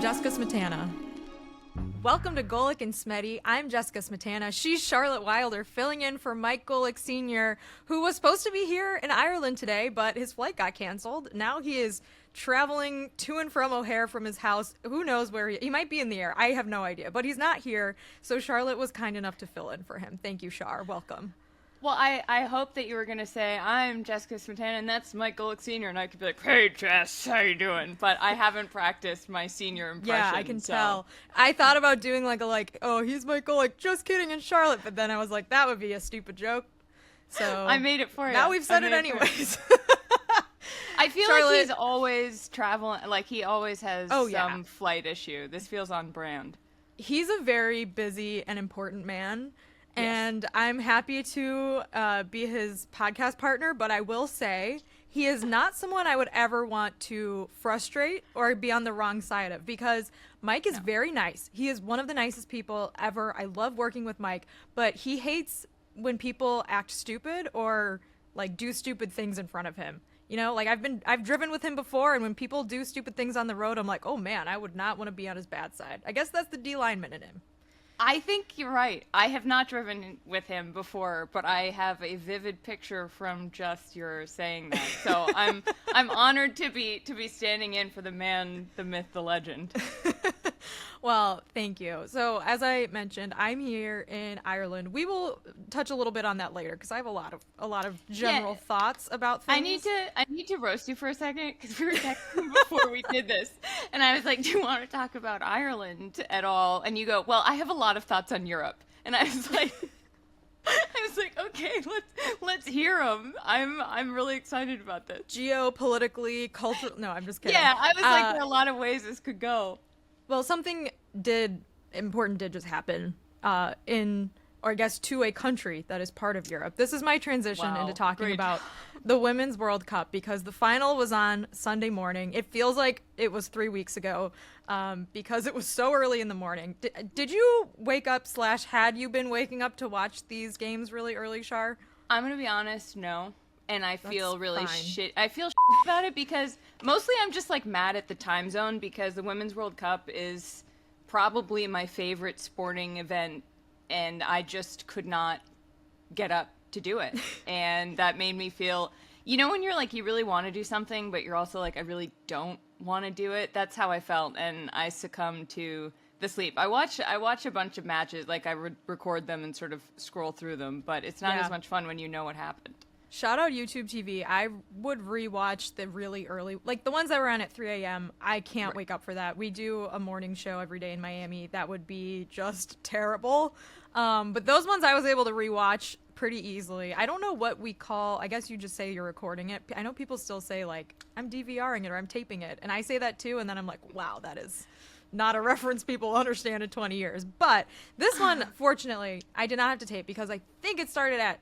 Jessica Smetana. Welcome to Golic and Smetty. I'm Jessica Smetana. She's Charlotte Wilder, filling in for Mike Golic Sr., who was supposed to be here in Ireland today, but his flight got canceled. Now he is traveling to and from O'Hare from his house. Who knows where he might be in the air. I have no idea, but he's not here. So Charlotte was kind enough to fill in for him. Thank you, Char. Welcome. Well, I hope that you were going to say, I'm Jessica Smetana, and that's Mike Golic Sr., and I could be like, hey, Jess, how you doing? But I haven't practiced my senior impression. Yeah, I can tell. I thought about doing oh, he's Mike Golic, just kidding, in Charlotte, but then I was like, that would be a stupid joke. So I made it for you. Now we've said it anyways. I feel Charlotte, like he's always traveling, like he always has some flight issue. This feels on brand. He's a very busy and important man. And I'm happy to be his podcast partner, but I will say he is not someone I would ever want to frustrate or be on the wrong side of, because Mike is very nice. He is one of the nicest people ever. I love working with Mike, but he hates when people act stupid or like do stupid things in front of him. You know, like I've driven with him before, and when people do stupid things on the road, I'm like, oh man, I would not want to be on his bad side. I guess that's the D lineman in him. I think you're right. I have not driven with him before, but I have a vivid picture from just your saying that. So I'm honored to be standing in for the man, the myth, the legend. Well, thank you. So as I mentioned, I'm here in Ireland. We will touch a little bit on that later because I have a lot of general thoughts about things. I need to roast you for a second because we were texting before we did this, and I was like, "Do you want to talk about Ireland at all?" And you go, "Well, I have a lot of thoughts on Europe," and I was like. Okay, let's hear them. I'm really excited about this. Geopolitically, cultural. No, I'm just kidding. Yeah, I was like, there are a lot of ways this could go. Well, something important did just happen or I guess to a country that is part of Europe. This is my transition into talking about the Women's World Cup, because the final was on Sunday morning. It feels like it was 3 weeks ago because it was so early in the morning. Did you wake up / had you been waking up to watch these games really early, Char? I'm going to be honest, no. And I feel really shit. I feel about it because mostly I'm just like mad at the time zone, because the Women's World Cup is probably my favorite sporting event, and I just could not get up to do it. And that made me feel, you know, when you're like, you really want to do something, but you're also like, I really don't want to do it. That's how I felt. And I succumbed to the sleep. I watch a bunch of matches. Like I would record them and sort of scroll through them, but it's not as much fun when you know what happened. Shout out YouTube TV. I would rewatch the really early, like the ones that were on at 3 a.m. I can't wake up for that. We do a morning show every day in Miami. That would be just terrible. But those ones I was able to rewatch pretty easily. I don't know what we call, I guess you just say you're recording it. I know people still say like, I'm DVRing it or I'm taping it. And I say that too. And then I'm like, wow, that is not a reference people understand in 20 years. But this one, fortunately, I did not have to tape because I think it started at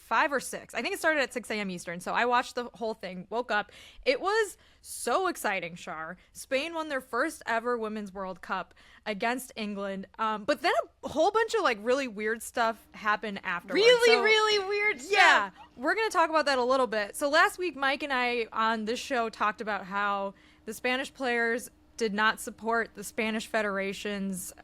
5 or 6. I think it started at 6 a.m. Eastern. So I watched the whole thing, woke up. It was so exciting, Char. Spain won their first ever Women's World Cup against England. But then a whole bunch of like really weird stuff happened afterwards. Really weird stuff. Yeah, we're going to talk about that a little bit. So last week, Mike and I on this show talked about how the Spanish players did not support the Spanish Federation's,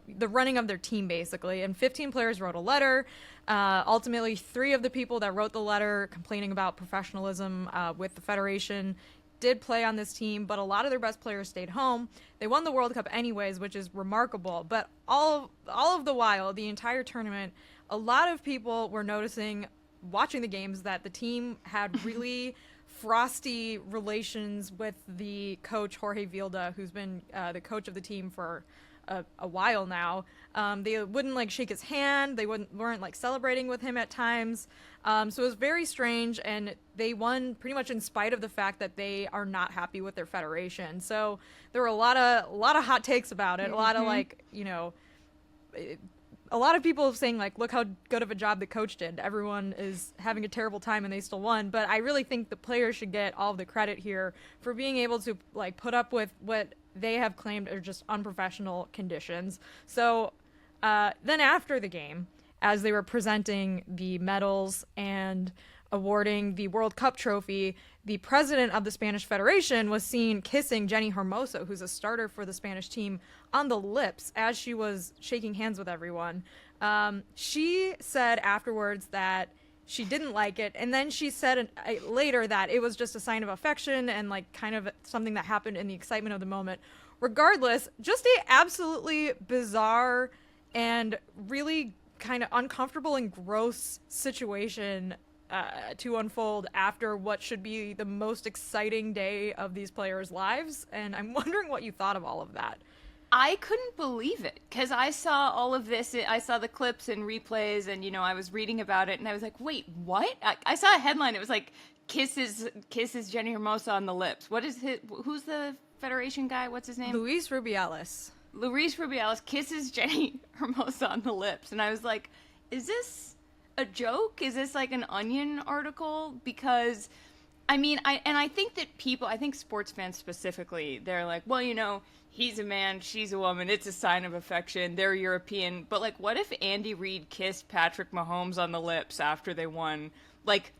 the running of their team, basically. And 15 players wrote a letter. Ultimately, 3 of the people that wrote the letter complaining about professionalism with the Federation did play on this team, but a lot of their best players stayed home. They won the World Cup anyways, which is remarkable. But all of the while, the entire tournament, a lot of people were noticing, watching the games, that the team had really frosty relations with the coach Jorge Vilda, who's been the coach of the team for a while now. They wouldn't like shake his hand. They weren't like celebrating with him at times. So it was very strange, and they won pretty much in spite of the fact that they are not happy with their federation. So there were a lot of hot takes about it. A lot of like, you know, a lot of people saying like, look how good of a job the coach did. Everyone is having a terrible time and they still won. But I really think the players should get all of the credit here for being able to like put up with what they have claimed are just unprofessional conditions. So then after the game, as they were presenting the medals and awarding the World Cup trophy, the president of the Spanish Federation was seen kissing Jenny Hermoso, who's a starter for the Spanish team, on the lips as she was shaking hands with everyone. She said afterwards that she didn't like it, and then she said later that it was just a sign of affection and like kind of something that happened in the excitement of the moment. Regardless, just a absolutely bizarre and really kind of uncomfortable and gross situation to unfold after what should be the most exciting day of these players' lives. And I'm wondering what you thought of all of that. I couldn't believe it because I saw all of this. I saw the clips and replays, and I was reading about it, and I was like, "Wait, what?" I saw a headline. It was like, "Kisses Jenny Hermoso on the lips." What is who's the Federation guy? What's his name? Luis Rubiales. Luis Rubiales kisses Jenny Hermoso on the lips, and I was like, "Is this a joke? Is this like an Onion article?" Because I think that I think sports fans specifically, they're like, well, he's a man, she's a woman, it's a sign of affection, they're European. But, like, what if Andy Reid kissed Patrick Mahomes on the lips after they won? Like,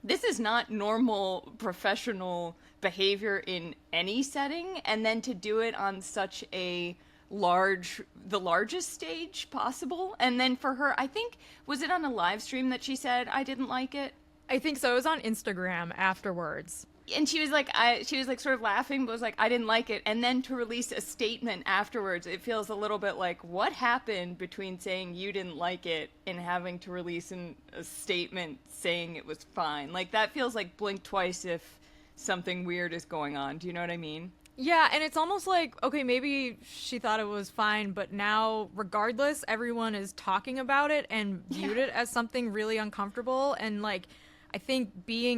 this is not normal professional behavior in any setting. And then to do it on such the largest stage possible. And then for her, I think, was it on a live stream that she said, I didn't like it? I think so. It was on Instagram afterwards. And she was like, sort of laughing, but was like, I didn't like it. And then to release a statement afterwards, it feels a little bit like, what happened between saying you didn't like it and having to release a statement saying it was fine? Like, that feels like blink twice if something weird is going on. Do you know what I mean? Yeah, and it's almost like, okay, maybe she thought it was fine, but now, regardless, everyone is talking about it and viewed it as something really uncomfortable. And, like, I think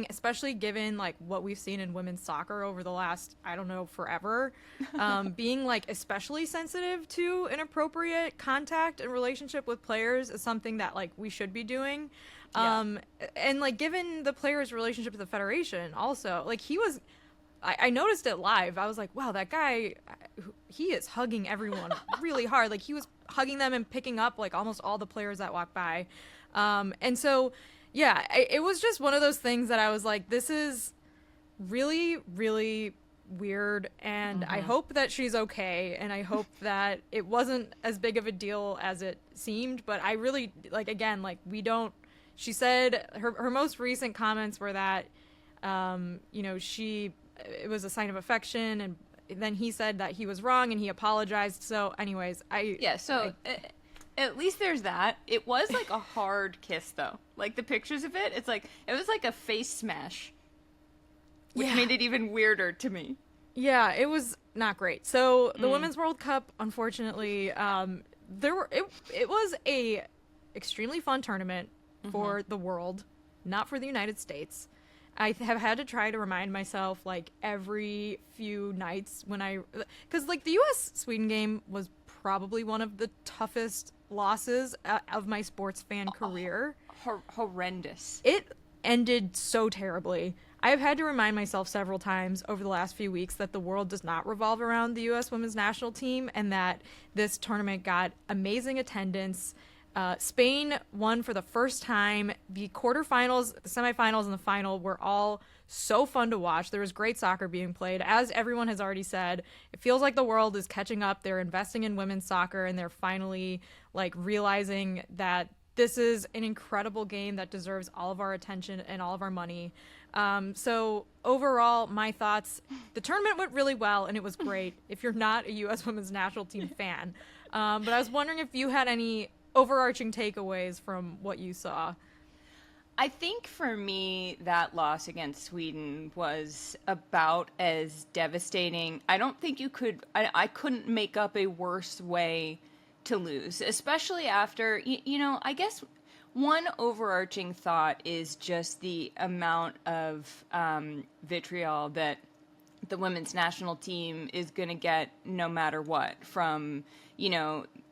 especially given like what we've seen in women's soccer over the last, I don't know, forever, being like especially sensitive to inappropriate contact and relationship with players is something that like we should be doing. And like given the player's relationship with the Federation also, like I noticed it live. I was like, wow, that guy, he is hugging everyone really hard. Like he was hugging them and picking up like almost all the players that walked by. And so, yeah, it was just one of those things that I was like, this is really, really weird. And I hope that she's okay. And I hope that it wasn't as big of a deal as it seemed. But I really, like, again, like, she said her most recent comments were that, it was a sign of affection. And then he said that he was wrong and he apologized. So anyways, at least there's that. It was like a hard kiss though. Like the pictures of it, it was like a face smash. Which made it even weirder to me. Yeah, it was not great. So the Women's World Cup, unfortunately, it was a extremely fun tournament for the world, not for the United States. I have had to try to remind myself like every few nights because like the U.S.-Sweden game was probably one of the toughest losses of my sports fan career. Horrendous. It ended so terribly. I have had to remind myself several times over the last few weeks that the world does not revolve around the U.S. women's national team and that this tournament got amazing attendance. Spain won for the first time. The quarterfinals, the semifinals, and the final were all so fun to watch. There was great soccer being played. As everyone has already said, it feels like the world is catching up. They're investing in women's soccer, and they're finally like realizing that this is an incredible game that deserves all of our attention and all of our money. So overall, my thoughts, the tournament went really well, and it was great if you're not a U.S. women's national team fan. But I was wondering if you had any overarching takeaways from what you saw. I think for me, that loss against Sweden was about as devastating. I don't think I couldn't make up a worse way to lose, especially after, I guess one overarching thought is just the amount of vitriol that the women's national team is going to get no matter what from,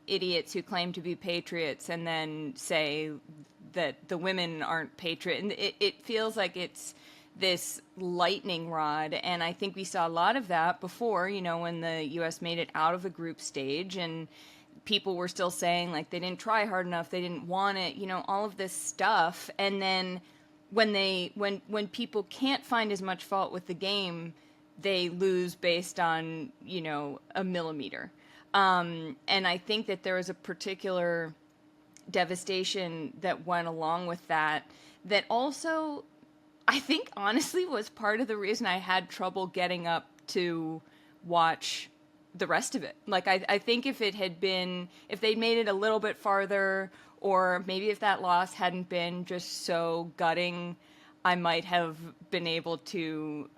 idiots who claim to be patriots and then say that the women aren't patriot. And it feels like it's this lightning rod. And I think we saw a lot of that before, when the U.S. made it out of the group stage and people were still saying like they didn't try hard enough, they didn't want it, all of this stuff. And then when people can't find as much fault with the game, they lose based on, a millimeter. And I think that there was a particular devastation that went along with that also, I think, honestly, was part of the reason I had trouble getting up to watch the rest of it. Like, I think if they'd made it a little bit farther, or maybe if that loss hadn't been just so gutting, I might have been able to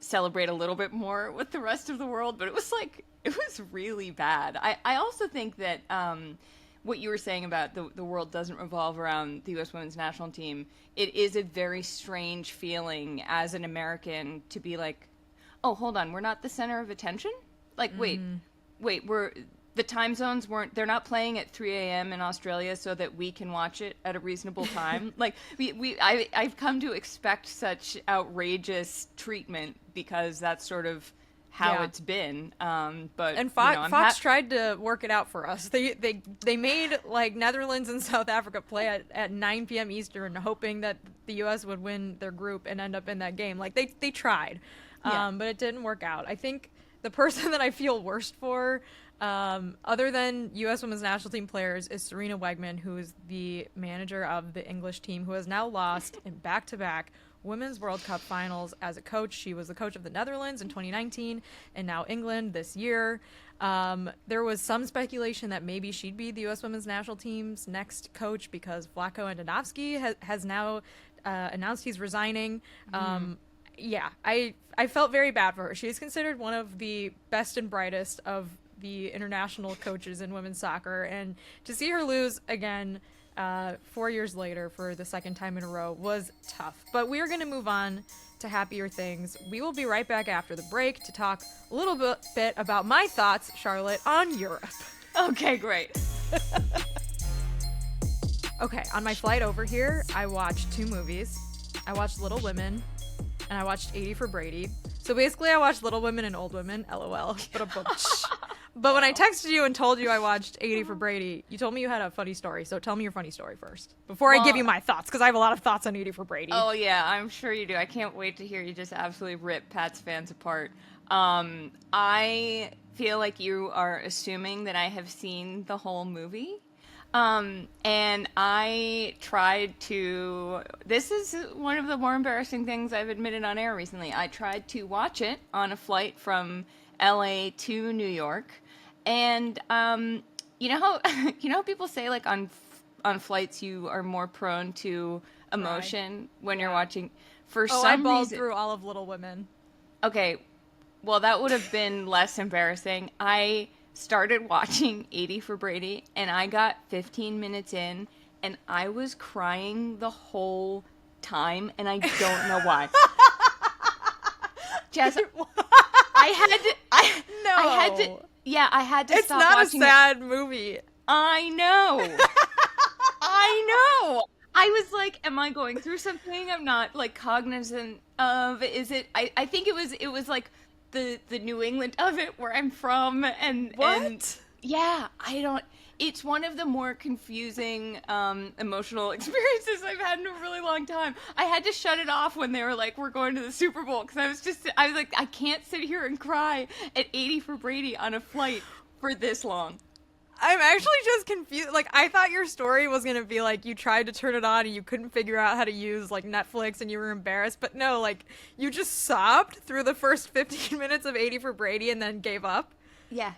celebrate a little bit more with the rest of the world. But it was really bad. I also think that what you were saying about the world doesn't revolve around the U.S. women's national team, it is a very strange feeling as an American to be like, oh, hold on, we're not the center of attention? Like, wait, the time zones they're not playing at 3 a.m. in Australia so that we can watch it at a reasonable time. Like, I've come to expect such outrageous treatment because that's sort of how it's been. But Fox tried to work it out for us. They made like Netherlands and South Africa play at 9 p.m. Eastern, hoping that the U.S. would win their group and end up in that game. Like they tried, but it didn't work out. I think the person that I feel worst for, other than U.S. women's national team players, is Serena Wegman, who is the manager of the English team, who has now lost in back-to-back Women's World Cup finals as a coach. She was the coach of the Netherlands in 2019 and now England this year. There was some speculation that maybe she'd be the U.S. women's national team's next coach because Vlatko Andonovski has now announced he's resigning. I felt very bad for her. She is considered one of the best and brightest of the international coaches in women's soccer, and to see her lose again 4 years later for the second time in a row was tough. But we are going to move on to happier things. We will be right back after the break to talk a little bit about my thoughts, Charlotte, on Europe. Okay, great. Okay, on my flight over here, I watched 2 movies. I watched Little Women, and I watched 80 for Brady. So basically, I watched Little Women and Old Women, LOL. But when I texted you and told you I watched 80 for Brady, you told me you had a funny story. So tell me your funny story first, before I give you my thoughts, because I have a lot of thoughts on 80 for Brady. Oh, yeah, I'm sure you do. I can't wait to hear you just absolutely rip Pat's fans apart. I feel like you are assuming that I have seen the whole movie. And I tried to, this is one of the more embarrassing things I've admitted on air recently. I tried to watch it on a flight from LA to New York. And, you know how people say like on flights, you are more prone to emotion when you're watching for some I bawled reason. Through all of Little Women. Okay. Well, that would have been less embarrassing. I started watching 80 for Brady, and I got 15 minutes in, and I was crying the whole time, and I don't know why. Jess, I had to stop watching it. It's not a sad movie. I know. I know. I was like, am I going through something I'm not, like, cognizant of? Is it, I think it was like, the New England of it where I'm from and yeah, it's one of the more confusing emotional experiences I've had in a really long time. I had to shut it off when they were like, we're going to the Super Bowl, because I was like, I can't sit here and cry at 80 for Brady on a flight for this long. I'm actually just confused. Like, I thought your story was going to be like you tried to turn it on and you couldn't figure out how to use like Netflix and you were embarrassed. But no, like you just sobbed through the first 15 minutes of 80 for Brady and then gave up. Yeah.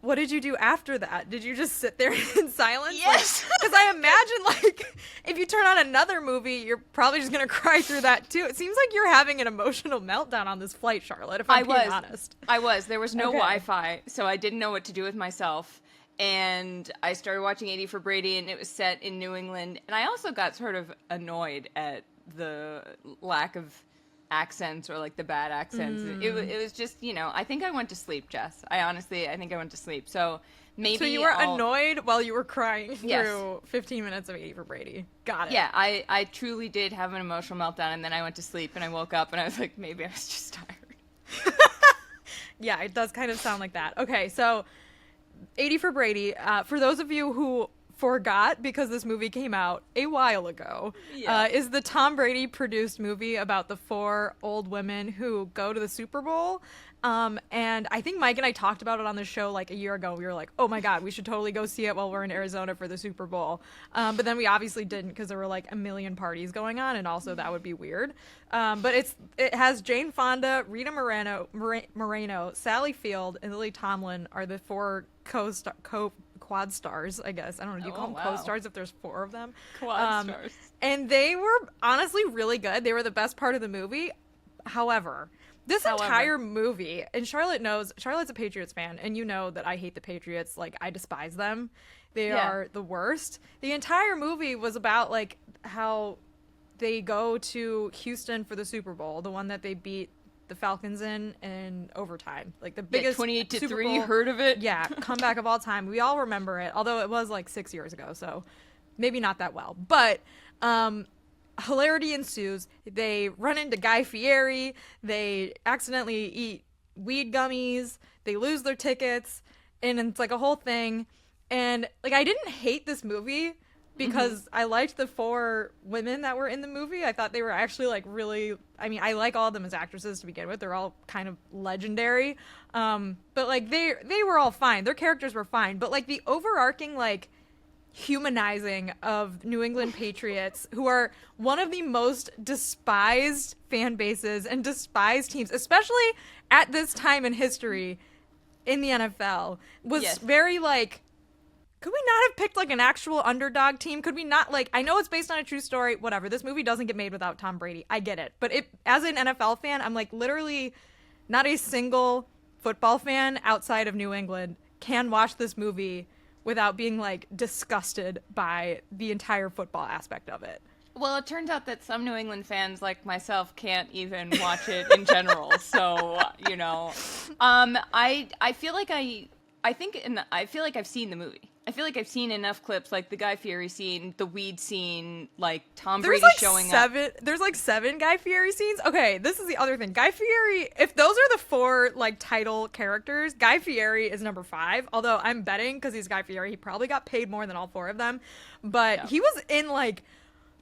What did you do after that? Did you just sit there in silence? Yes. Because I imagine like if you turn on another movie, you're probably just going to cry through that too. It seems like you're having an emotional meltdown on this flight, Charlotte, if I'm being honest. I was. There was no Wi-Fi, so I didn't know what to do with myself. And I started watching 80 for Brady, and it was set in New England. And I also got sort of annoyed at the lack of accents or like the bad accents. It was just, I think I went to sleep, Jess. I think I went to sleep. So maybe. So you were annoyed while you were crying through 15 minutes of 80 for Brady. Got it. Yeah, I truly did have an emotional meltdown, and then I went to sleep, and I woke up, and I was like, maybe I was just tired. Yeah, it does kind of sound like that. Okay, so 80 for Brady. For those of you who forgot because this movie came out a while ago is the Tom Brady produced movie about the 4 old women who go to the Super Bowl. And I think Mike and I talked about it on the show like a year ago. We were like, oh my God, we should totally go see it while we're in Arizona for the Super Bowl. But then we obviously didn't because there were like a million parties going on, and also that would be weird. But it has Jane Fonda, Rita Moreno, Sally Field, and Lily Tomlin are the 4 quad stars, I guess. I don't know. Do you call them co-stars if there's 4 of them? Quad stars. And they were honestly really good. They were the best part of the movie. However, this entire movie, and Charlotte knows, Charlotte's a Patriots fan, and you know that I hate the Patriots. Like, I despise them. They are the worst. The entire movie was about, like, how they go to Houston for the Super Bowl, the one that they beat the Falcons in overtime. Like, the biggest 28-3, you heard of it? Yeah, comeback of all time. We all remember it, although it was, like, 6 years ago, so maybe not that well. But, hilarity ensues. They run into Guy Fieri. They accidentally eat weed gummies. They lose their tickets, and it's like a whole thing. And like, I didn't hate this movie because I liked the 4 women that were in the movie. I thought they were actually like really, I mean, I like all of them as actresses to begin with. They're all kind of legendary. But like they were all fine. Their characters were fine. But like the overarching like humanizing of New England Patriots, who are one of the most despised fan bases and despised teams, especially at this time in history in the NFL, was very like, could we not have picked like an actual underdog team? Could we not, like, I know it's based on a true story, whatever. This movie doesn't get made without Tom Brady. I get it. But as an NFL fan, I'm like literally not a single football fan outside of New England can watch this movie without being like disgusted by the entire football aspect of it. Well, it turns out that some New England fans like myself can't even watch it in general. So, you know, I feel like I feel like I've seen the movie. I feel like I've seen enough clips, like the Guy Fieri scene, the weed scene, like Tom Brady showing up. There's like 7 Guy Fieri scenes. Okay, this is the other thing. Guy Fieri, if those are the 4 like title characters, Guy Fieri is number 5. Although I'm betting because he's Guy Fieri, he probably got paid more than all 4 of them. But he was in like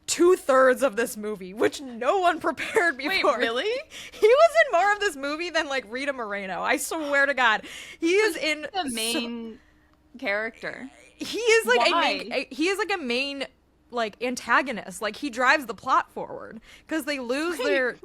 2/3 of this movie, which no one prepared me for. Wait, really? He was in more of this movie than like Rita Moreno. I swear to God, he is in the main character. He is like a main like antagonist. Like, he drives the plot forward because they lose their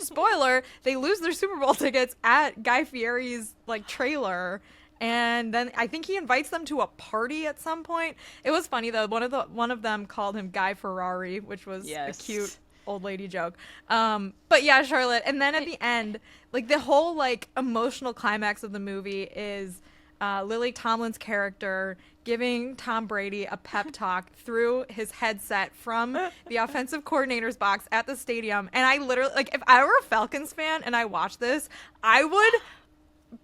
spoiler. They lose their Super Bowl tickets at Guy Fieri's like trailer. And then I think he invites them to a party at some point. It was funny though. One of them called him Guy Ferrari, which was a cute old lady joke. But yeah, Charlotte. And then at the end, like the whole like emotional climax of the movie is Lily Tomlin's character giving Tom Brady a pep talk through his headset from the offensive coordinator's box at the stadium. And I literally, like, if I were a Falcons fan and I watched this, I would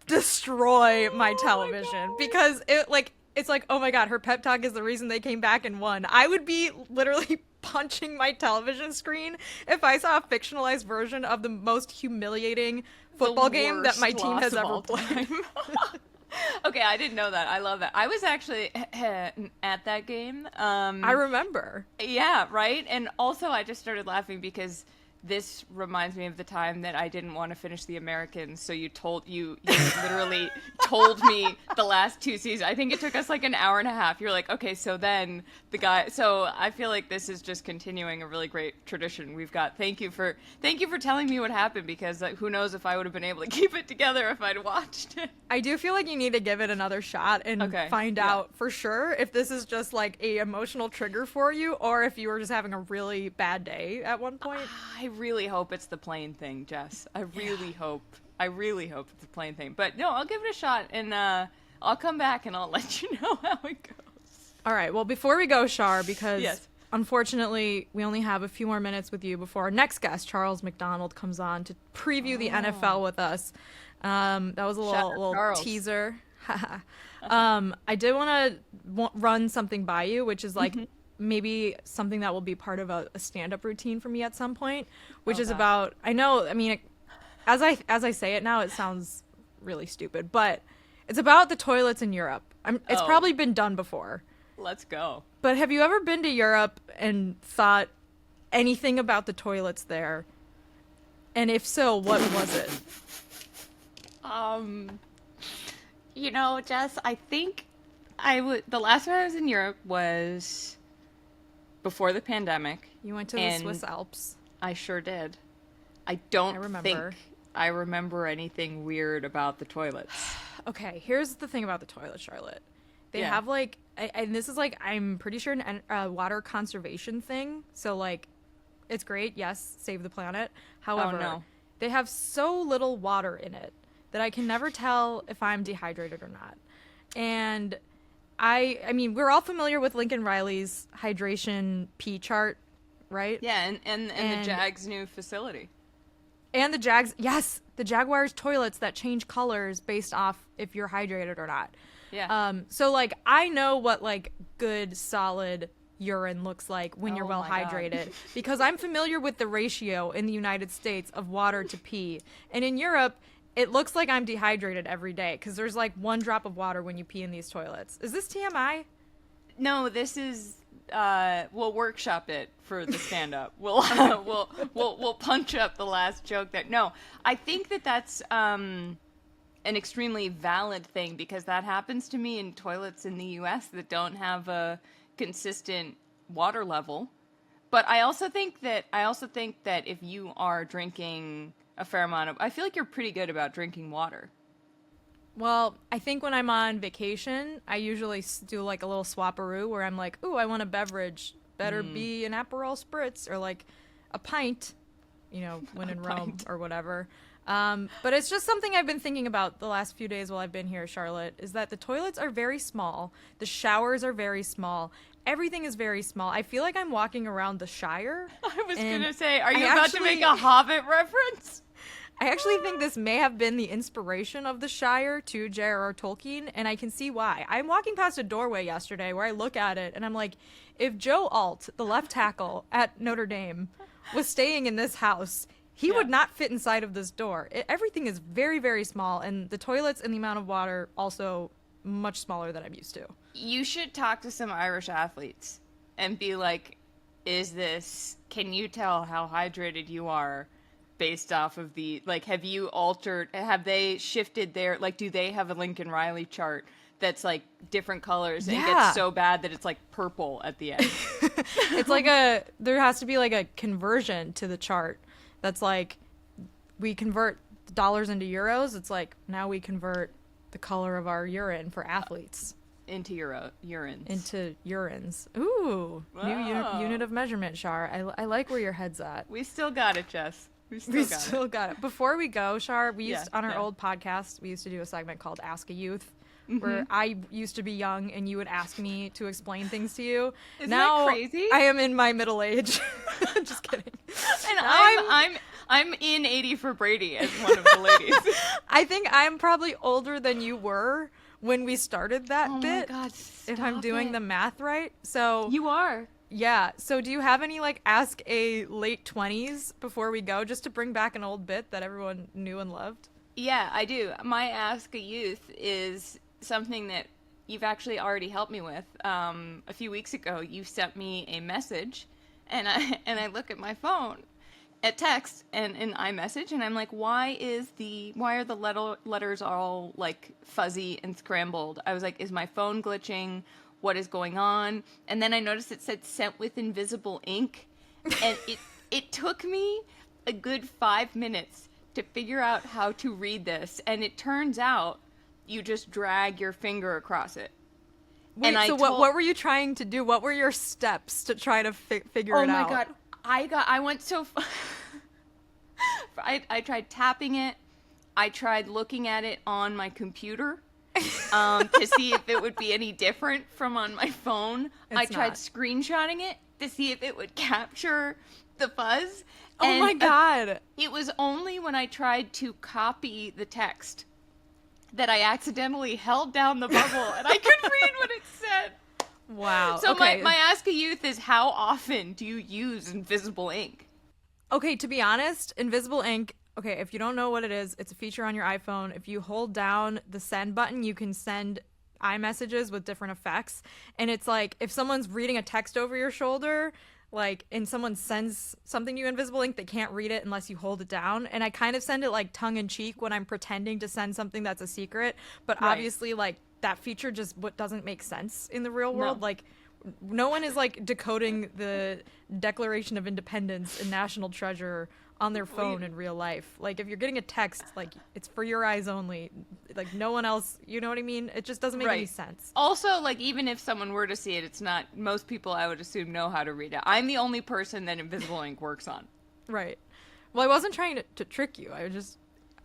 destroy my television because it's like, oh my God, her pep talk is the reason they came back and won. I would be literally punching my television screen if I saw a fictionalized version of the most humiliating football game that my team has ever played. Okay, I didn't know that. I love that. I was actually at that game. I remember. Yeah, right? And also I just started laughing because this reminds me of the time that I didn't want to finish The Americans, so you literally told me the last 2 seasons. I think it took us like an hour and a half. You're like, okay, so then the guy. So I feel like this is just continuing a really great tradition we've got. Thank you for telling me what happened, because who knows if I would have been able to keep it together if I'd watched it. I do feel like you need to give it another shot and find out for sure if this is just like a emotional trigger for you, or if you were just having a really bad day at one point. I really hope it's the plane thing, Jess. I really hope it's the plane thing. But no, I'll give it a shot, and I'll come back and I'll let you know how it goes. All right. Well, before we go, Char, because unfortunately we only have a few more minutes with you before our next guest, Charles McDonald, comes on to preview the NFL with us. That was a little teaser. I did want to run something by you, which is like maybe something that will be part of a stand-up routine for me at some point, which is about, as I say it now, it sounds really stupid, but it's about the toilets in Europe. It's probably been done before. Let's go. But have you ever been to Europe and thought anything about the toilets there? And if so, what was it? Jess, I think the last time I was in Europe was before the pandemic. You went to the Swiss Alps. I sure did. I don't think I remember anything weird about the toilets. Okay, here's the thing about the toilet, Charlotte. They have like, and this is like, I'm pretty sure a water conservation thing. So like, it's great. Yes, save the planet. However, they have so little water in it that I can never tell if I'm dehydrated or not. And I mean, we're all familiar with Lincoln Riley's hydration P chart, right? Yeah, and the Jags' new facility. And the the Jaguars toilets that change colors based off if you're hydrated or not. Yeah. So like I know what like good solid urine looks like when you're well hydrated because I'm familiar with the ratio in the United States of water to pee. And in Europe, it looks like I'm dehydrated every day because there's like 1 drop of water when you pee in these toilets. Is this TMI? No, this is we'll workshop it for the stand-up. We'll punch up the last joke there. No, I think that's an extremely valid thing because that happens to me in toilets in the U.S. that don't have a consistent water level. But I also think that if you are drinking a fair amount of, I feel like you're pretty good about drinking water. Well, I think when I'm on vacation, I usually do like a little swapperoo where I'm like, ooh, I want a beverage. Better be an Aperol Spritz or like a pint, when in Rome or whatever. But it's just something I've been thinking about the last few days while I've been here, Charlotte, is that the toilets are very small. The showers are very small. Everything is very small. I feel like I'm walking around the Shire. I was going to say, are you about to make a Hobbit reference? I actually think this may have been the inspiration of the Shire to J.R.R. Tolkien, and I can see why. I'm walking past a doorway yesterday where I look at it, and I'm like, if Joe Alt, the left tackle at Notre Dame, was staying in this house, he would not fit inside of this door. Everything is very, very small, and the toilets and the amount of water also much smaller than I'm used to. You should talk to some Irish athletes and be like, can you tell how hydrated you are based off of have they shifted do they have a Lincoln Riley chart that's like different colors and it gets so bad that it's like purple at the end? It's like there has to be like a conversion to the chart that's like, we convert dollars into euros. It's like, now we convert the color of our urine for athletes. Into urines. Into urines. Ooh, new unit of measurement, Shar. I like where your head's at. We still got it, Jess. We still got it. Before we go, Shar, on our old podcast, we used to do a segment called Ask a Youth, where I used to be young and you would ask me to explain things to you. Isn't now, that crazy? I am in my middle age. Just kidding. And I'm in 80 for Brady as one of the ladies. I think I'm probably older than you were when we started that bit. Oh my God, if I'm doing the math right. So you are. Yeah. So do you have any like ask a late 20s before we go, just to bring back an old bit that everyone knew and loved? Yeah, I do. My ask a youth is something that you've actually already helped me with. A few weeks ago, you sent me a message, and I look at my phone at text and in iMessage, and I'm like, why are the letters all like fuzzy and scrambled? I was like, is my phone glitching? What is going on? And then I noticed it said sent with invisible ink, and it took me a good 5 minutes to figure out how to read this, and it turns out you just drag your finger across it. Wait, so what were you trying to do? What were your steps to try to figure it out? Oh my God. I went so far. I tried tapping it. I tried looking at it on my computer to see if it would be any different from on my phone. I tried screenshotting it to see if it would capture the fuzz. Oh my God. It was only when I tried to copy the text that I accidentally held down the bubble and I couldn't read what it said. Wow. So okay. my ask a youth is, how often do you use invisible ink? Okay, to be honest, invisible ink, okay, if you don't know what it is, it's a feature on your iPhone. If you hold down the send button, you can send iMessages with different effects, and it's like if someone's reading a text over your shoulder, like, and someone sends something to you invisible ink, they can't read it unless you hold it down. And I kind of send it like tongue in cheek when I'm pretending to send something that's a secret, but obviously like that feature just doesn't make sense in the real world. Like, no one is like decoding the Declaration of Independence and National Treasure on their phone in real life. Like, if you're getting a text, like, it's for your eyes only. Like, no one else, you know what I mean? It just doesn't make any sense. Also, like, even if someone were to see it, it's not, most people I would assume know how to read it. I'm the only person that invisible ink works on. Right. Well, I wasn't trying to trick you.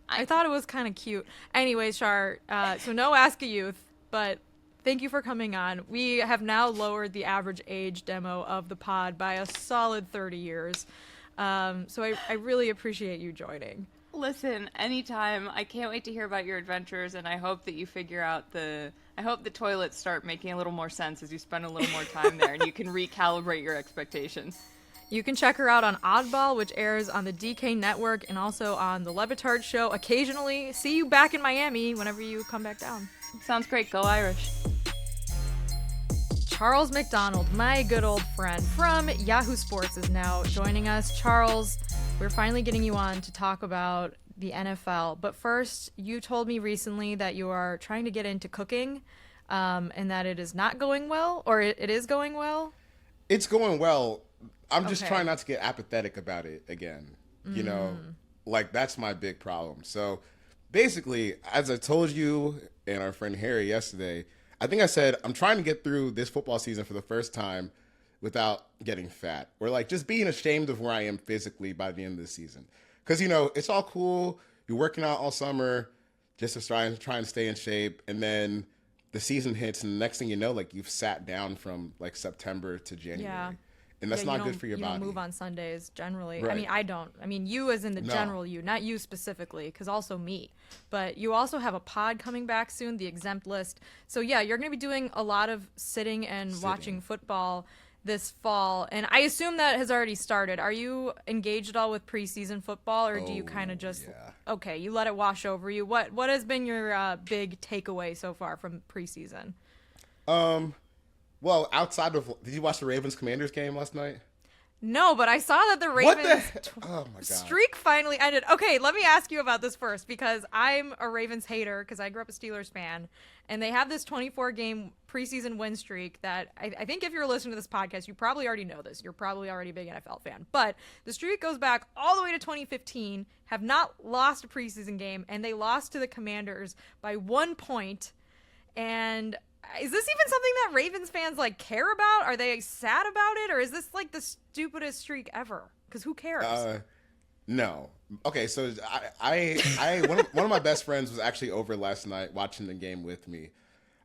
I thought it was kind of cute. Anyways, Char, so no Ask a Youth, but thank you for coming on. We have now lowered the average age demo of the pod by a solid 30 years. So I really appreciate you joining. Listen, anytime. I can't wait to hear about your adventures, and I hope that you figure out I hope the toilets start making a little more sense as you spend a little more time there, and you can recalibrate your expectations. You can check her out on Oddball, which airs on the DK Network, and also on the Le Batard Show occasionally. See you back in Miami whenever you come back down. Sounds great. Go Irish. Charles McDonald, my good old friend from Yahoo Sports, is now joining us. Charles, we're finally getting you on to talk about the NFL. But first, you told me recently that you are trying to get into cooking, and that it is not going well, or it is going well? It's going well. I'm just trying not to get apathetic about it again. You know, like, that's my big problem. So basically, as I told you and our friend Harry yesterday, I think I said I'm trying to get through this football season for the first time without getting fat, or like just being ashamed of where I am physically by the end of the season. Because, you know, it's all cool. You're working out all summer just to try and stay in shape. And then the season hits, and the next thing you know, like, you've sat down from like September to January. Yeah. And that's not good for your body. You don't move on Sundays generally. Right. I mean, I don't. I mean, you as in the general you, not you specifically, because also me. But you also have a pod coming back soon, the Exempt List. So yeah, you're going to be doing a lot of sitting and watching football this fall. And I assume that has already started. Are you engaged at all with preseason football, or do you kind of just, okay, you let it wash over you? What has been your big takeaway so far from preseason? Well, outside of, did you watch the Ravens-Commanders game last night? No, but I saw that the Ravens oh my God. streak finally ended. Okay, let me ask you about this first, because I'm a Ravens hater because I grew up a Steelers fan, and they have this 24-game preseason win streak that I think if you're listening to this podcast, you probably already know this. You're probably already a big NFL fan. But the streak goes back all the way to 2015, have not lost a preseason game, and they lost to the Commanders by 1 point. And is this even something that Ravens fans like care about? Are they sad about it, or is this like the stupidest streak ever? Because who cares? No. Okay, so I one of my best friends was actually over last night watching the game with me,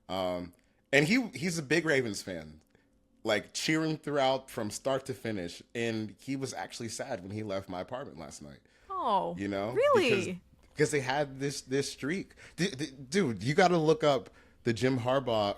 and he's a big Ravens fan, like cheering throughout from start to finish, and he was actually sad when he left my apartment last night. Oh, you know, really? Because they had this streak, dude. You got to look up the John Harbaugh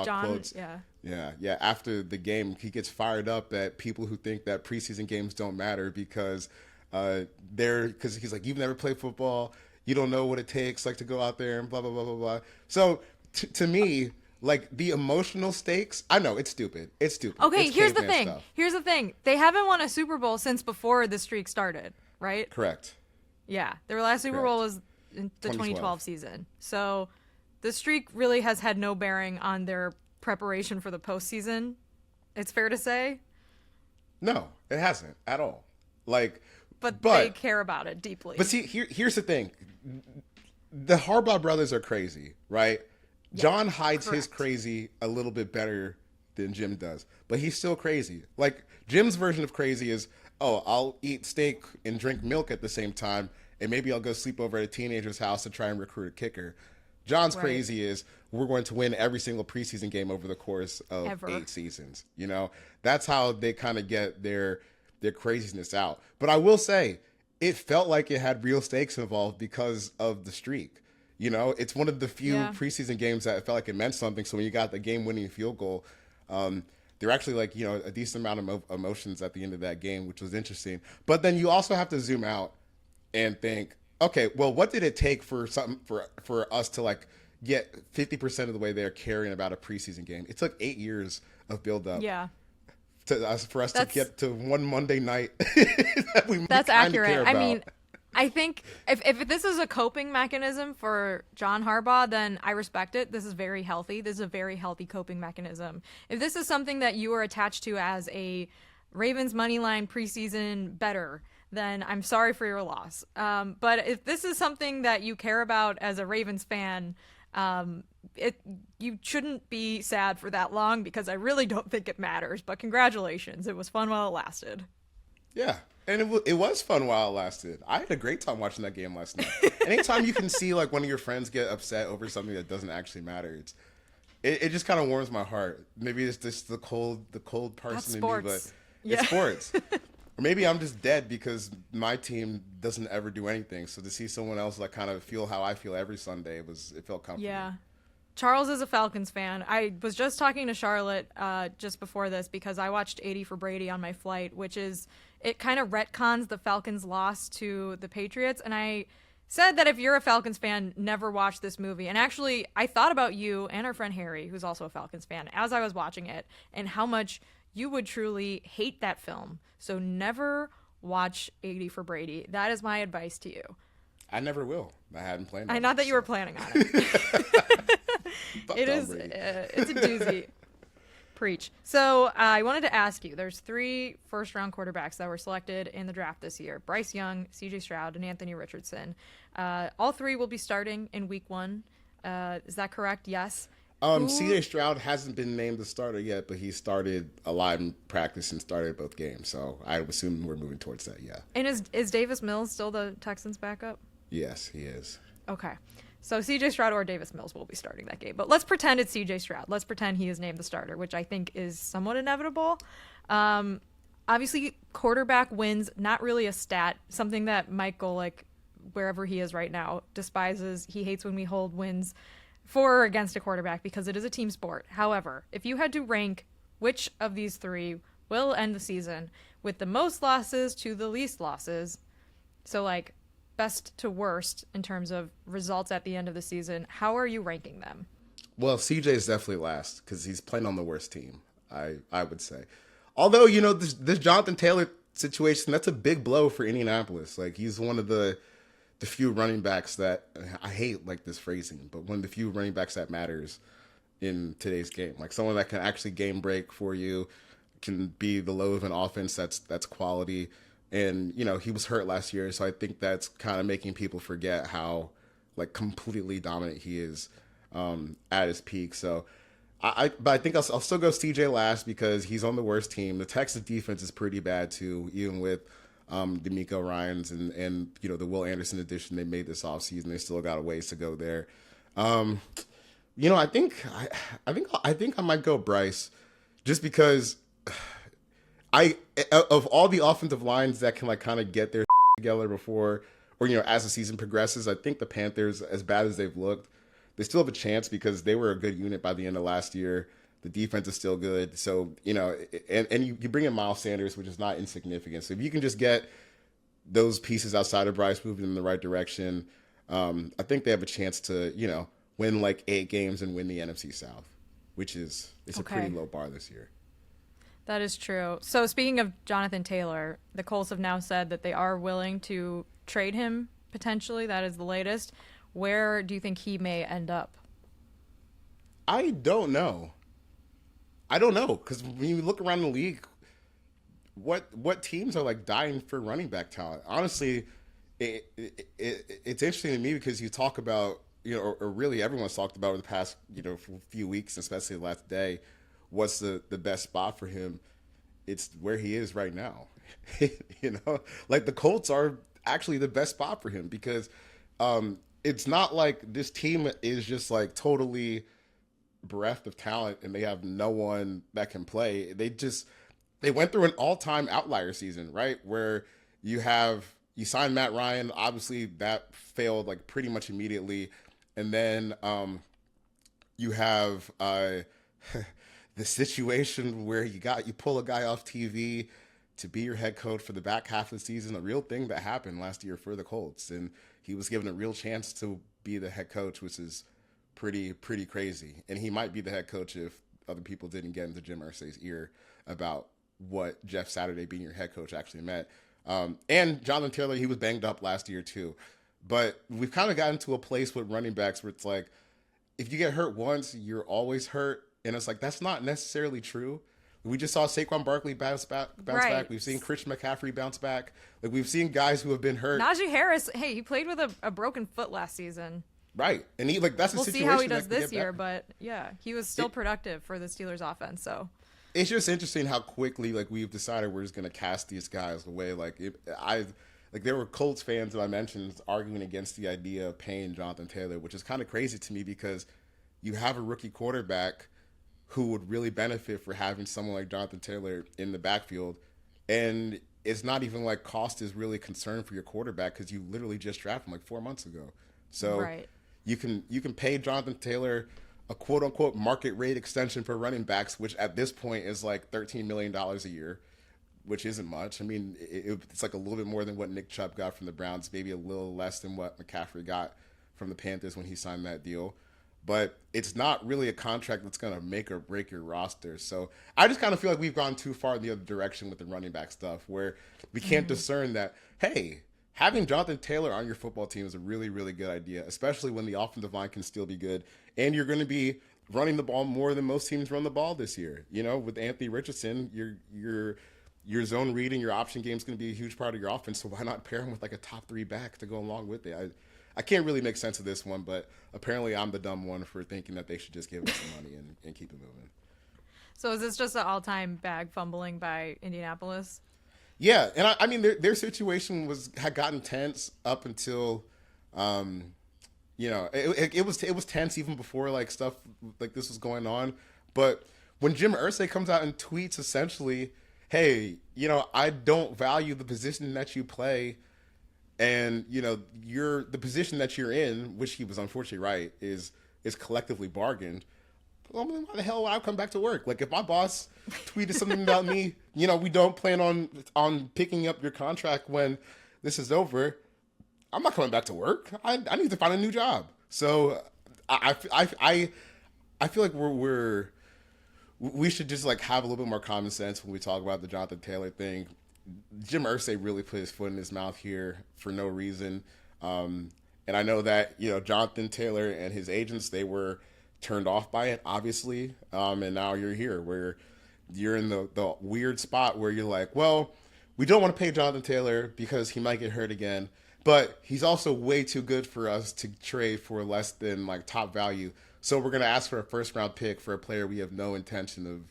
quotes. Yeah. After the game, he gets fired up at people who think that preseason games don't matter because he's like, you've never played football, you don't know what it takes like to go out there and blah blah blah blah blah. So to me, like, the emotional stakes, I know it's stupid. Okay, here's the thing. They haven't won a Super Bowl since before the streak started, right? Correct. Yeah, their last Super Bowl was in the 2012 season. So the streak really has had no bearing on their preparation for the postseason. It's fair to say. No, it hasn't at all. Like, but they care about it deeply. But see, here's the thing: the Harbaugh brothers are crazy, right? Yeah, John hides his crazy a little bit better than Jim does, but he's still crazy. Like, Jim's version of crazy is, oh, I'll eat steak and drink milk at the same time, and maybe I'll go sleep over at a teenager's house to try and recruit a kicker. John's crazy is, we're going to win every single preseason game over the course of 8 seasons. You know, that's how they kind of get their craziness out. But I will say, it felt like it had real stakes involved because of the streak. You know, it's one of the few preseason games that felt like it meant something. So when you got the game-winning field goal, there were actually, like, you know, a decent amount of emotions at the end of that game, which was interesting. But then you also have to zoom out and think, okay, well, what did it take for us to, like, get 50% of the way there caring about a preseason game. It took 8 years of build up. Yeah. For us to get to one Monday night that's accurate. I mean, I think if this is a coping mechanism for John Harbaugh, then I respect it. This is very healthy. This is a very healthy coping mechanism. If this is something that you are attached to as a Ravens moneyline preseason bettor, then I'm sorry for your loss. But if this is something that you care about as a Ravens fan, you shouldn't be sad for that long, because I really don't think it matters. But congratulations. It was fun while it lasted. Yeah. And it was fun while it lasted. I had a great time watching that game last night. Anytime you can see like one of your friends get upset over something that doesn't actually matter, it just kind of warms my heart. Maybe it's just the cold person in me, but it's sports. Or maybe I'm just dead because my team doesn't ever do anything. So to see someone else like kind of feel how I feel every Sunday, it felt comfortable. Yeah. Charles is a Falcons fan. I was just talking to Charlotte just before this, because I watched 80 for Brady on my flight, which is, it kind of retcons the Falcons' loss to the Patriots. And I said that if you're a Falcons fan, never watch this movie. And actually, I thought about you and our friend Harry, who's also a Falcons fan, as I was watching it, and how much you would truly hate that film. So never watch 80 for Brady. That is my advice to you. I never will. I hadn't planned on it. Not that you were planning on it. It's a doozy. Preach. So I wanted to ask you, there's 3 first-round quarterbacks that were selected in the draft this year: Bryce Young, CJ Stroud, and Anthony Richardson. All 3 will be starting in week 1. Is that correct? Yes. CJ Stroud hasn't been named the starter yet, but he started a lot in practice and started both games. So I would assume we're moving towards that, yeah. And is Davis Mills still the Texans' backup? Yes, he is. Okay. So CJ Stroud or Davis Mills will be starting that game. But let's pretend it's CJ Stroud. Let's pretend he is named the starter, which I think is somewhat inevitable. Obviously, quarterback wins, not really a stat, something that Mike Golic, wherever he is right now, despises. He hates when we hold wins for or against a quarterback because it is a team sport. However, if you had to rank which of these 3 will end the season with the most losses to the least losses, so like best to worst in terms of results at the end of the season, how are you ranking them? Well, CJ is definitely last because he's playing on the worst team, I would say. Although, you know, this Jonathan Taylor situation, that's a big blow for Indianapolis. Like, he's one of the few running backs that, I hate like this phrasing, but one of the few running backs that matters in today's game. Like someone that can actually game break for you, can be the low of an offense that's quality. And, you know, he was hurt last year, so I think that's kind of making people forget how, like, completely dominant he is at his peak. So, but I think I'll still go CJ last because he's on the worst team. The Texas defense is pretty bad, too, even with D'Amico Ryans and, you know, the Will Anderson addition they made this offseason. They still got a ways to go there. You know, I think I might go Bryce just because of all the offensive lines that can like kind of get their together before, or, you know, as the season progresses, I think the Panthers, as bad as they've looked, they still have a chance because they were a good unit by the end of last year. The defense is still good. So, you know, and you bring in Miles Sanders, which is not insignificant. So if you can just get those pieces outside of Bryce moving in the right direction, I think they have a chance to, you know, win like 8 games and win the NFC South, which is a pretty low bar this year. That is true. So speaking of Jonathan Taylor, the Colts have now said that they are willing to trade him potentially. That is the latest. Where do you think he may end up? I don't know. Because when you look around the league, what teams are like dying for running back talent? Honestly, it's interesting to me because you talk about, you know, or really everyone's talked about over the past, you know, few weeks, especially the last day, what's the best spot for him. It's where he is right now. You know, like the Colts are actually the best spot for him because it's not like this team is just like totally bereft of talent and they have no one that can play. They went through an all-time outlier season, right? Where you sign Matt Ryan, obviously that failed like pretty much immediately. And then you have the situation where you pull a guy off TV to be your head coach for the back half of the season, a real thing that happened last year for the Colts. And he was given a real chance to be the head coach, which is pretty crazy. And he might be the head coach if other people didn't get into Jim Irsay's ear about what Jeff Saturday being your head coach actually meant. And Jonathan Taylor, he was banged up last year too. But we've kind of gotten to a place with running backs where it's like, if you get hurt once, you're always hurt. And it's like, that's not necessarily true. We just saw Saquon Barkley bounce back. We've seen Christian McCaffrey bounce back. Like, we've seen guys who have been hurt. Najee Harris, hey, he played with a broken foot last season. Right. And he, like, that's a situation. We'll see how he does this year, but yeah, he was still productive for the Steelers offense. So it's just interesting how quickly, like, we've decided we're just going to cast these guys away. Like, there were Colts fans that I mentioned arguing against the idea of paying Jonathan Taylor, which is kind of crazy to me because you have a rookie quarterback who would really benefit for having someone like Jonathan Taylor in the backfield. And it's not even like cost is really a concern for your quarterback because you literally just drafted him like 4 months ago. So you can pay Jonathan Taylor a quote unquote market rate extension for running backs, which at this point is like $13 million a year, which isn't much. I mean, it's like a little bit more than what Nick Chubb got from the Browns, maybe a little less than what McCaffrey got from the Panthers when he signed that deal. But it's not really a contract that's going to make or break your roster. So I just kind of feel like we've gone too far in the other direction with the running back stuff where we can't discern that, hey, having Jonathan Taylor on your football team is a really, really good idea, especially when the offensive line can still be good. And you're going to be running the ball more than most teams run the ball this year. You know, with Anthony Richardson, your zone reading, your option game is going to be a huge part of your offense. So why not pair him with like a top 3 back to go along with it? I can't really make sense of this one, but apparently I'm the dumb one for thinking that they should just give us some money and keep it moving. So is this just an all-time bag fumbling by Indianapolis? Yeah, and I mean their situation had gotten tense up until, it was tense even before like stuff like this was going on. But when Jim Irsay comes out and tweets essentially, "Hey, I don't value the position that you play." And, the position that you're in, which he was unfortunately right, is collectively bargained. Well, why the hell would I come back to work? Like, if my boss tweeted something about me, we don't plan on picking up your contract when this is over, I'm not coming back to work. I need to find a new job. So I feel like we should just like have a little bit more common sense when we talk about the Jonathan Taylor thing. Jim Irsay really put his foot in his mouth here for no reason. And I know that, Jonathan Taylor and his agents, they were turned off by it, obviously. And now you're here where you're in the weird spot where you're like, well, we don't want to pay Jonathan Taylor because he might get hurt again. But he's also way too good for us to trade for less than like top value. So we're going to ask for a first round pick for a player we have no intention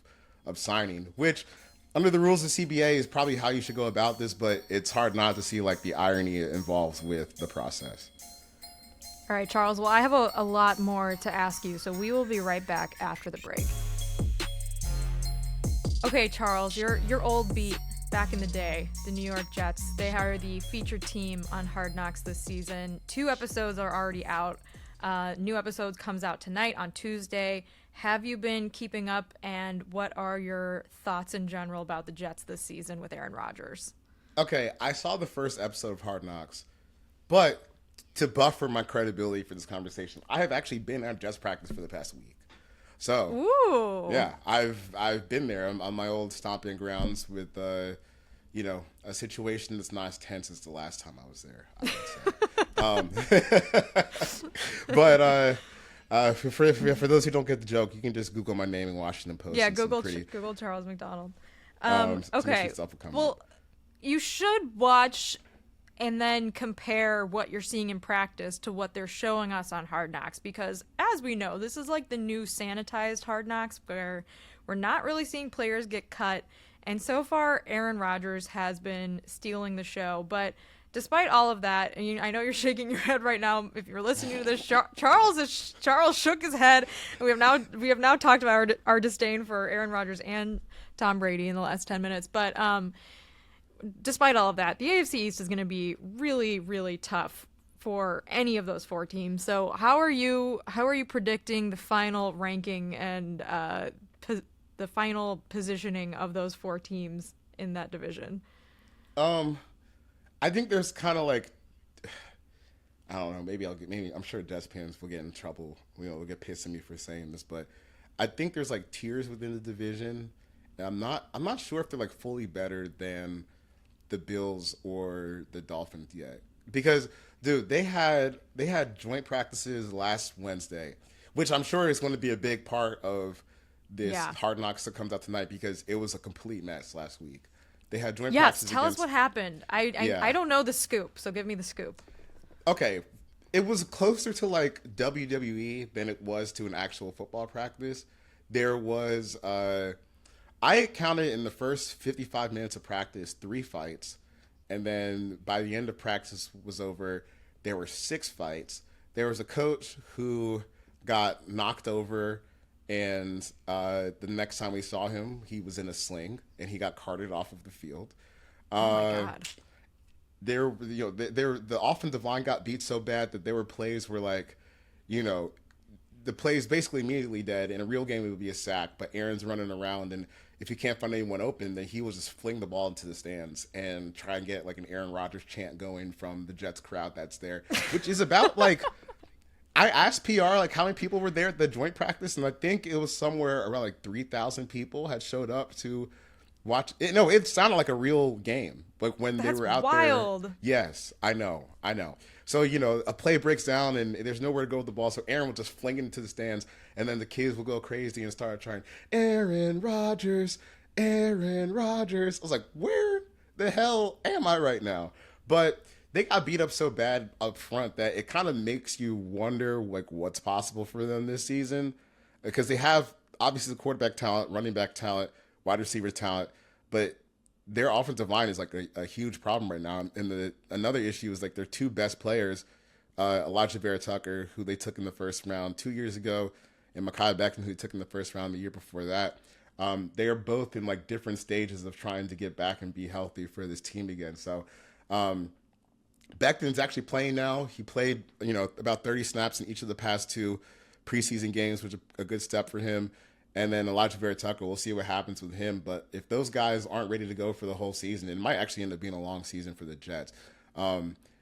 of signing, which under the rules of CBA is probably how you should go about this, but it's hard not to see like the irony it involves with the process. All right, Charles. Well, I have a lot more to ask you, so we will be right back after the break. Okay, Charles, your old beat back in the day, the New York Jets, they are the featured team on Hard Knocks this season. 2 episodes are already out. New episodes comes out tonight on Tuesday. Have you been keeping up, and what are your thoughts in general about the Jets this season with Aaron Rodgers? Okay, I saw the first episode of Hard Knocks, but to buffer my credibility for this conversation, I have actually been at Jets practice for the past week. So, ooh. Yeah, I've been there on my old stomping grounds with, a situation that's not as tense as the last time I was there, I would say. But for those who don't get the joke, you can just Google my name in Washington Post. Yeah, Google Charles McDonald. Okay. Well, you should watch and then compare what you're seeing in practice to what they're showing us on Hard Knocks, because as we know, this is like the new sanitized Hard Knocks where we're not really seeing players get cut. And so far, Aaron Rodgers has been stealing the show. But despite all of that, and I know you're shaking your head right now if you're listening to this, Charles shook his head. We have now talked about our disdain for Aaron Rodgers and Tom Brady in the last 10 minutes. But despite all of that, the AFC East is going to be really, really tough for any of those 4 teams. So how are you predicting the final ranking and the final positioning of those 4 teams in that division? I think there's kind of like, I don't know. Maybe I'm sure Jess fans will get in trouble. Will get pissed at me for saying this, but I think there's like tiers within the division. And I'm not sure if they're like fully better than the Bills or the Dolphins yet. Because dude, they had joint practices last Wednesday, which I'm sure is going to be a big part of this Hard Knocks that comes out tonight because it was a complete mess last week. They had joint practices. Yes, tell us what happened. I don't know the scoop, so give me the scoop. Okay, it was closer to like WWE than it was to an actual football practice. There was, I counted in the first 55 minutes of practice 3 fights, and then by the end of practice was over, there were 6 fights. There was a coach who got knocked over, and the next time we saw him, he was in a sling, and he got carted off of the field. Oh my God. The offensive line got beat so bad that there were plays where, like, the play's basically immediately dead. In a real game, it would be a sack, but Aaron's running around, and if he can't find anyone open, then he will just fling the ball into the stands and try and get like an Aaron Rodgers chant going from the Jets crowd that's there, which is about like. I asked PR like how many people were there at the joint practice, and I think it was somewhere around like 3,000 people had showed up to watch. It sounded like a real game, like when they were out wild. there. Yes, I know. So a play breaks down and there's nowhere to go with the ball, so Aaron will just fling it into the stands, and then the kids will go crazy and start trying Aaron Rodgers. I was like, where the hell am I right now? But they got beat up so bad up front that it kind of makes you wonder like what's possible for them this season, because they have obviously the quarterback talent, running back talent, wide receiver talent, but their offensive line is like a huge problem right now. And another issue is like their 2 best players, Elijah Vera-Tucker, who they took in the first round 2 years ago, and Mekhi Becton, who they took in the first round the year before that. They are both in like different stages of trying to get back and be healthy for this team again. So Becton's actually playing now. He played, about 30 snaps in each of the past 2 preseason games, which is a good step for him. And then Elijah Vera-Tucker, we'll see what happens with him. But if those guys aren't ready to go for the whole season, it might actually end up being a long season for the Jets,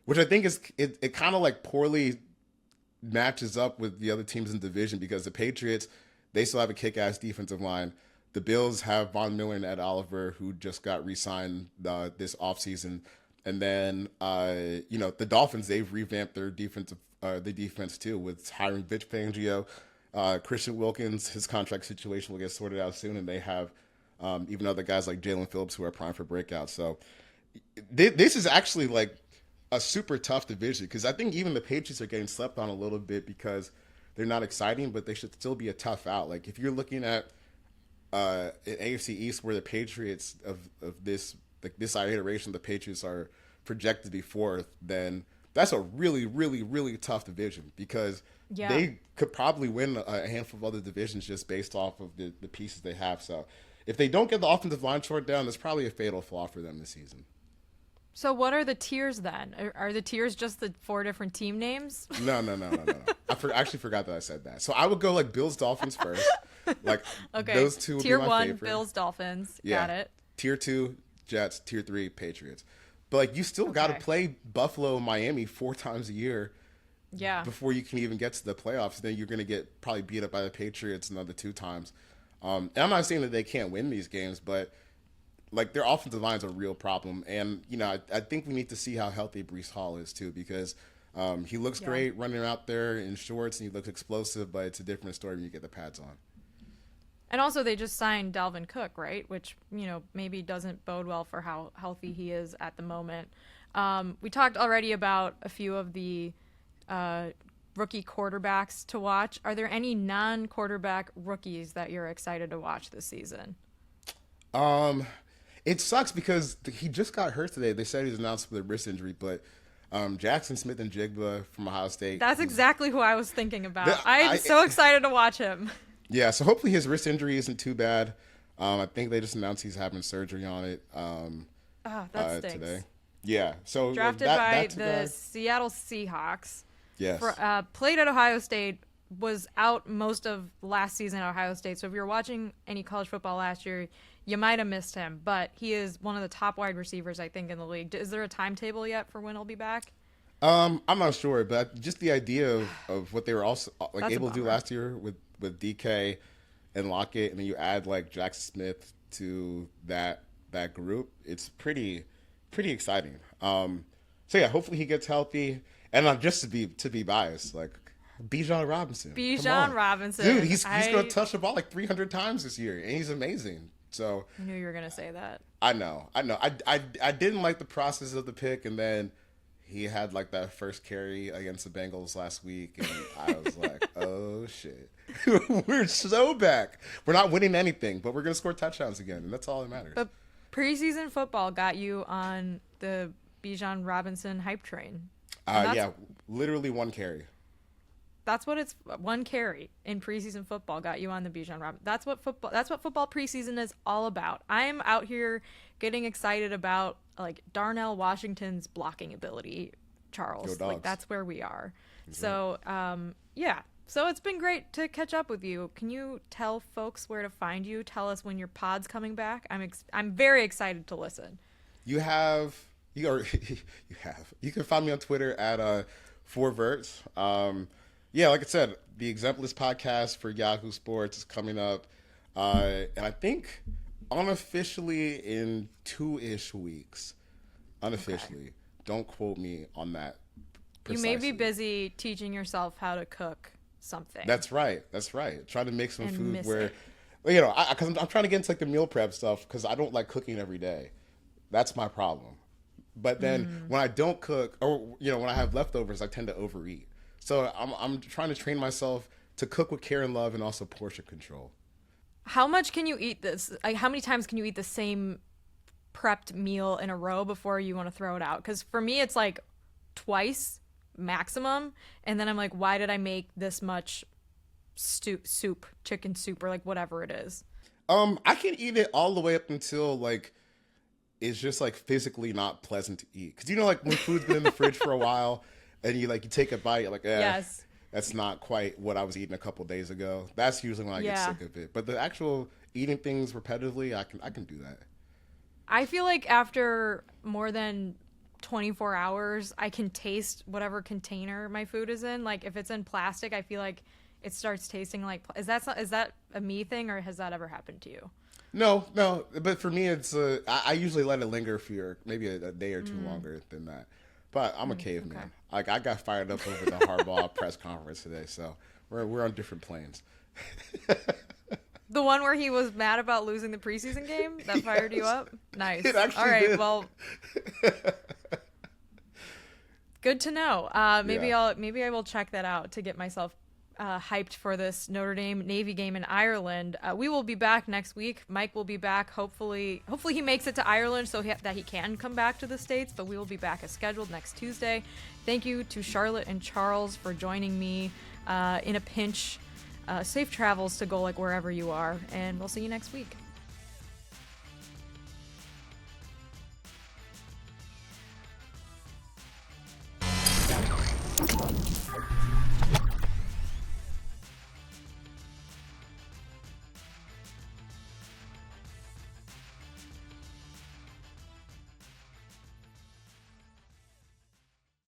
which I think it kind of like poorly matches up with the other teams in the division, because the Patriots, they still have a kick-ass defensive line. The Bills have Von Miller and Ed Oliver, who just got re-signed this offseason. And then, the Dolphins, they've revamped their defense too, with hiring Vic Fangio. Christian Wilkins, his contract situation will get sorted out soon, and they have even other guys like Jalen Phillips who are primed for breakouts. So this is actually like a super tough division, because I think even the Patriots are getting slept on a little bit because they're not exciting, but they should still be a tough out. Like if you're looking at an AFC East where the Patriots of this iteration, the Patriots are projected to be 4th, then that's a really, really, really tough division, because they could probably win a handful of other divisions just based off of the pieces they have. So if they don't get the offensive line short down, that's probably a fatal flaw for them this season. So what are the tiers then? Are the tiers just the 4 different team names? No. I actually forgot that I said that. So I would go like Bills, Dolphins first. Like okay. Those 2 would Tier be my 1, favorite. Bills, Dolphins. Yeah. Got it. Tier 2, Jets. Tier 3, Patriots. But like you still got to play Buffalo and Miami 4 times a year. Yeah. Before you can even get to the playoffs, then you're going to get probably beat up by the Patriots another 2 times. And I'm not saying that they can't win these games, but like their offensive line is a real problem. And I think we need to see how healthy Breece Hall is too, because he looks great running out there in shorts and he looks explosive, but it's a different story when you get the pads on. And also they just signed Dalvin Cook, right? Which, maybe doesn't bode well for how healthy he is at the moment. We talked already about a few of the rookie quarterbacks to watch. Are there any non-quarterback rookies that you're excited to watch this season? It sucks because he just got hurt today. They said he's announced with a wrist injury, but Jackson Smith and Jigba from Ohio State. That's exactly who I was thinking about. I'm so excited to watch him. Yeah, so hopefully his wrist injury isn't too bad. I think they just announced he's having surgery on it that stinks. today. Yeah, so drafted by the Seattle Seahawks. Yes. Played at Ohio State, was out most of last season at Ohio State. So if you're watching any college football last year, you might have missed him. But he is one of the top wide receivers, I think, in the league. Is there a timetable yet for when he'll be back? I'm not sure, but just the idea of what they were also That's able a to do bummer. last year with DK and Lockett, and then you add like Jackson Smith to that group, it's pretty exciting. So yeah, hopefully he gets healthy, and just to be biased, like Bijan Robinson. Come Bijan on. Robinson. Dude, he's going to touch the ball like 300 times this year, and he's amazing. So I knew you were going to say that. I know. I didn't like the process of the pick, and then he had like that first carry against the Bengals last week, and I was like, oh shit. We're so back. We're not winning anything, but we're going to score touchdowns again, and that's all that matters. But preseason football got you on the Bijan Robinson hype train. Yeah, literally one carry. That's what it's one carry in preseason football got you on the Bijan Robinson. That's what football preseason is all about. I'm out here getting excited about like Darnell Washington's blocking ability, Charles. Go Dogs. Like that's where we are. So, yeah. So it's been great to catch up with you. Can you tell folks where to find you? Tell us when your pod's coming back. I'm very excited to listen. You can find me on Twitter at 4verts. Yeah, like I said, the Exempless podcast for Yahoo Sports is coming up. And I think unofficially in 2-ish weeks. Unofficially. Okay. Don't quote me on that precisely. You may be busy teaching yourself how to cook something. That's right. Trying to make some food where, you know, because I'm trying to get into like the meal prep stuff because I don't like cooking every day. That's my problem. But then when I don't cook, or, you know, when I have leftovers, I tend to overeat. So I'm trying to train myself to cook with care and love and also portion control. How much can you eat this? Like, how many times can you eat the same prepped meal in a row before you want to throw it out? Because for me, it's like twice maximum. And then I'm like, why did I make this much soup, chicken soup, or like whatever it is? I can eat it all the way up until like it's just like physically not pleasant to eat. Because, you know, like when food's been in the fridge for a while, and you take a bite, you're like, yes, that's not quite what I was eating a couple days ago. That's usually when I get sick of it. But the actual eating things repetitively, I can do that. I feel like after more than 24 hours, I can taste whatever container my food is in. Like if it's in plastic, I feel like it starts tasting like. Is that a me thing, or has that ever happened to you? No. But for me, it's I usually let it linger for maybe a day or two longer than that. But I'm a caveman. Okay. Like I got fired up over the Harbaugh press conference today, so we're on different planes. The one where he was mad about losing the preseason game that fired you up? Nice. It actually All right, did. well, good to know. Maybe I will check that out to get myself hyped for this Notre Dame Navy game in Ireland. We will be back next week. Mike will be back. Hopefully he makes it to Ireland so that he can come back to the States, but we will be back as scheduled next Tuesday. Thank you to Charlotte and Charles for joining me in a pinch. Safe travels to Golic wherever you are, and we'll see you next week.